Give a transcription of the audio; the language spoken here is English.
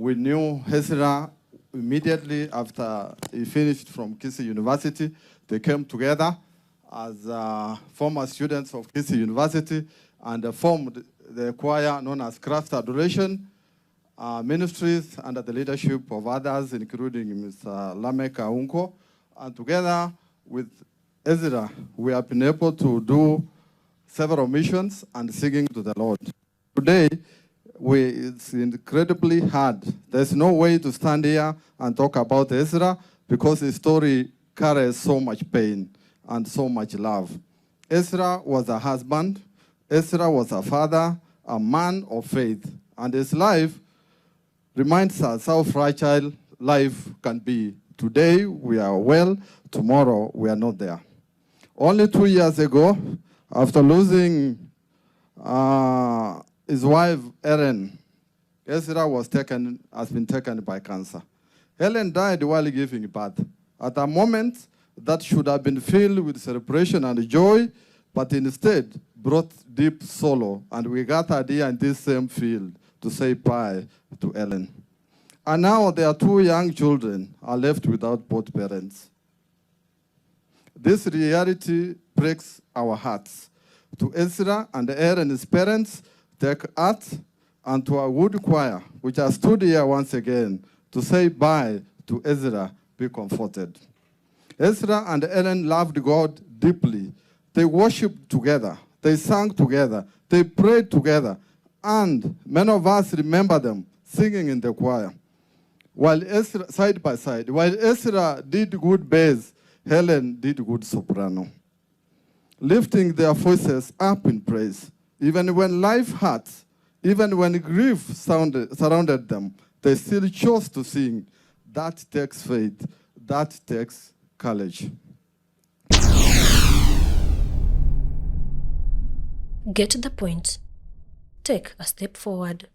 We knew Ezra immediately after he finished from Kisii University. They came together as former students of Kisii University and formed the choir known as Christ Adoration Ministries under the leadership of others, including Mr. Lamek Aunko. And together with Ezra, we have been able to do several missions and singing to the Lord. Today, it's incredibly hard. There's no way to stand here and talk about Ezra because his story carries so much pain and so much love. Ezra was a husband. Ezra was a father, a man of faith. And his life reminds us how fragile life can be. Today, we are well. Tomorrow, we are not there. Only 2 years ago, after losing his wife, Ellen, Ezra has been taken by cancer. Ellen died while giving birth. At a moment that should have been filled with celebration and joy, but instead brought deep sorrow. And we gathered here in this same field to say bye to Ellen. And now their 2 young children are left without both parents. This reality breaks our hearts. To Ezra and Aaron's parents, take heart, and to our wood choir, which has stood here once again to say bye to Ezra, be comforted. Ezra and Aaron loved God deeply. They worshiped together. They sang together. They prayed together. And many of us remember them singing in the choir. While Ezra, side by side, while Ezra did good bass, Helen did good soprano, lifting their voices up in praise. Even when life hurts, even when grief surrounded them, they still chose to sing. That takes faith. That takes courage. Get the point. Take a step forward.